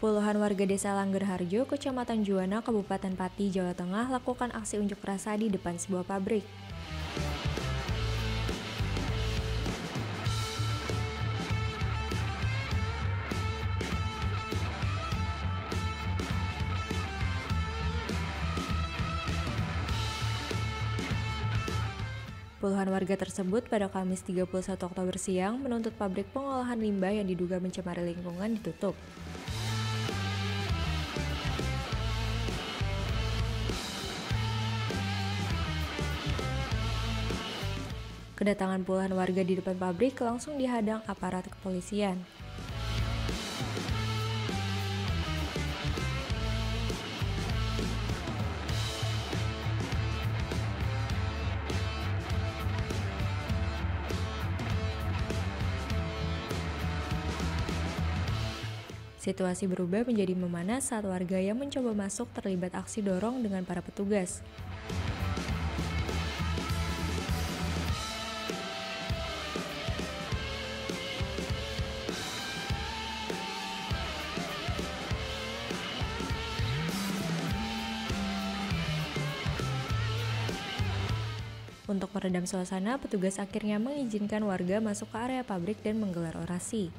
Puluhan warga desa Langgerharjo, Kecamatan Juwana, Kabupaten Pati, Jawa Tengah lakukan aksi unjuk rasa di depan sebuah pabrik. Puluhan warga tersebut pada Kamis 31 Oktober siang menuntut pabrik pengolahan limbah yang diduga mencemari lingkungan ditutup. Kedatangan puluhan warga di depan pabrik langsung dihadang aparat kepolisian. Situasi berubah menjadi memanas saat warga yang mencoba masuk terlibat aksi dorong dengan para petugas. Untuk meredam suasana, petugas akhirnya mengizinkan warga masuk ke area pabrik dan menggelar orasi.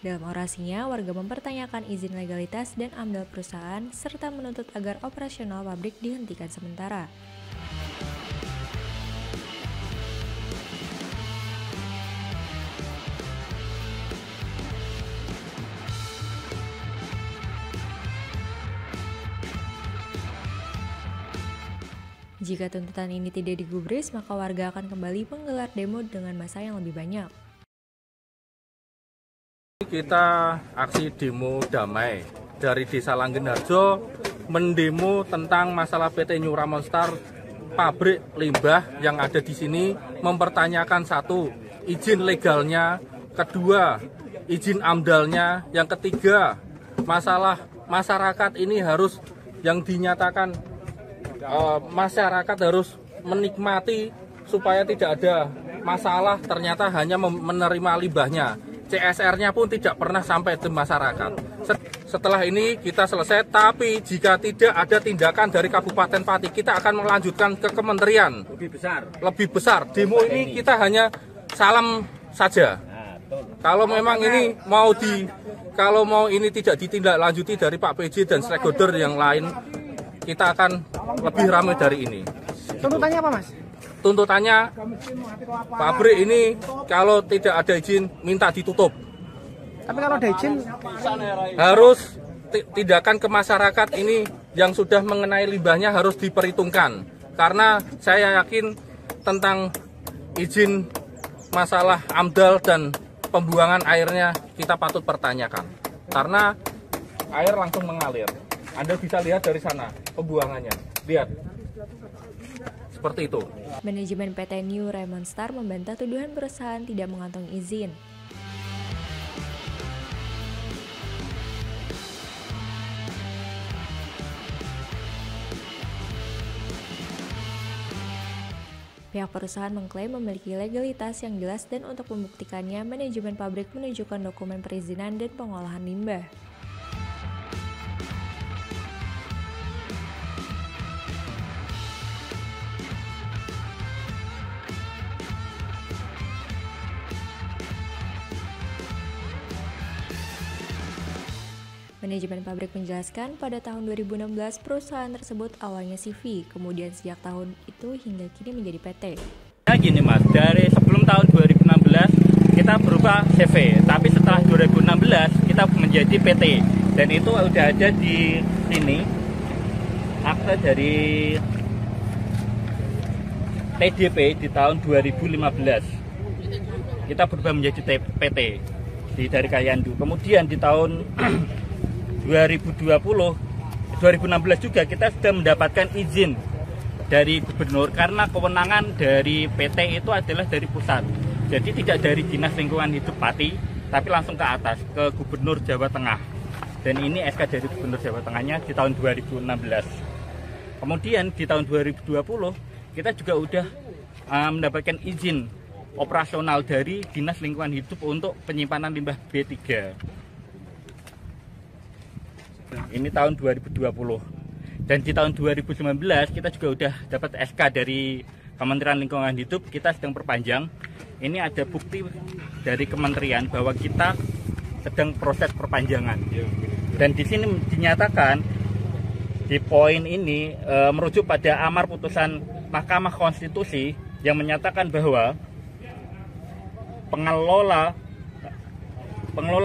Dalam orasinya, warga mempertanyakan izin legalitas dan AMDAL perusahaan, serta menuntut agar operasional pabrik dihentikan sementara. Jika tuntutan ini tidak digubris, maka warga akan kembali menggelar demo dengan massa yang lebih banyak. Kita aksi demo damai dari Desa Langgerharjo mendemo tentang masalah PT New Ramon Star, pabrik limbah yang ada di sini, mempertanyakan satu, izin legalnya, kedua, izin AMDAL-nya, yang ketiga, masalah masyarakat ini harus yang dinyatakan masyarakat harus menikmati supaya tidak ada masalah, ternyata hanya menerima limbahnya. CSR-nya pun tidak pernah sampai ke masyarakat. Setelah ini kita selesai, tapi jika tidak ada tindakan dari Kabupaten Pati, kita akan melanjutkan ke kementerian lebih besar. Demo ini kita hanya salam saja. Kalau memang ini kalau mau ini tidak ditindaklanjuti dari Pak PJ dan stakeholder yang lain, kita akan lebih ramai dari ini. Tuntutannya apa, Mas? Tuntutannya pabrik ini kalau tidak ada izin minta ditutup. Tapi kalau ada izin harus tindakan ke masyarakat ini yang sudah mengenai limbahnya harus diperhitungkan. Karena saya yakin tentang izin masalah AMDAL dan pembuangan airnya kita patut pertanyakan. Karena air langsung mengalir. Anda bisa lihat dari sana pembuangannya. Lihat. Seperti itu. Manajemen PT New Ramon Star membantah tuduhan perusahaan tidak mengantongi izin. Pihak perusahaan mengklaim memiliki legalitas yang jelas dan untuk membuktikannya, manajemen pabrik menunjukkan dokumen perizinan dan pengolahan limbah. Manajemen pabrik menjelaskan pada tahun 2016 perusahaan tersebut awalnya CV, kemudian sejak tahun itu hingga kini menjadi PT. Nah gini Mas, dari sebelum tahun 2016 kita berubah CV, tapi setelah 2016 kita menjadi PT. Dan itu udah ada di sini, akte dari TDP di tahun 2015. Kita berubah menjadi PT dari Kayandu. Kemudian di tahun 2016 juga kita sudah mendapatkan izin dari gubernur karena kewenangan dari PT itu adalah dari pusat. Jadi tidak dari Dinas Lingkungan Hidup Pati, tapi langsung ke atas, ke Gubernur Jawa Tengah. Dan ini SK dari Gubernur Jawa Tengahnya di tahun 2016. Kemudian di tahun 2020 kita juga udah mendapatkan izin operasional dari Dinas Lingkungan Hidup untuk penyimpanan limbah B3. Ini tahun 2020. Dan di tahun 2019 kita juga udah dapat SK dari Kementerian Lingkungan Hidup, kita sedang perpanjang. Ini ada bukti dari kementerian bahwa kita sedang proses perpanjangan. Dan di sini dinyatakan di poin ini merujuk pada amar putusan Mahkamah Konstitusi yang menyatakan bahwa pengelola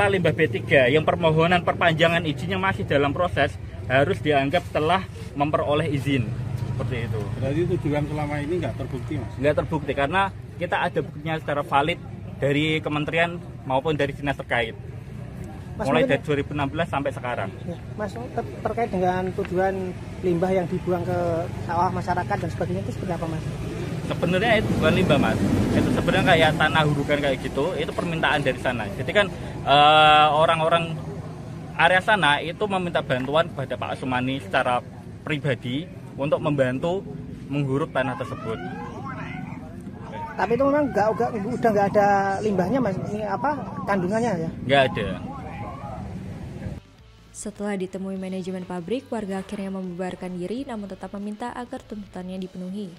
limbah B3 yang permohonan perpanjangan izinnya masih dalam proses harus dianggap telah memperoleh izin. Seperti itu. Berarti tujuan selama ini nggak terbukti, Mas? Nggak terbukti karena kita ada buktinya secara valid dari kementerian maupun dari dinas terkait. Mas, mulai dari 2016 sampai sekarang. Ya, Mas, terkait dengan tujuan limbah yang dibuang ke sawah masyarakat dan sebagainya itu seperti apa, Mas? Sebenarnya itu bukan limbah, Mas. Itu sebenarnya kayak tanah hurukan kayak gitu. Itu permintaan dari sana. Jadi kan orang-orang area sana itu meminta bantuan kepada Pak Asumani secara pribadi untuk membantu menghurup tanah tersebut. Tapi itu memang udah nggak ada limbahnya, Mas. Ini apa kandungannya ya? Nggak ada. Setelah ditemui manajemen pabrik, warga akhirnya membubarkan diri namun tetap meminta agar tuntutannya dipenuhi.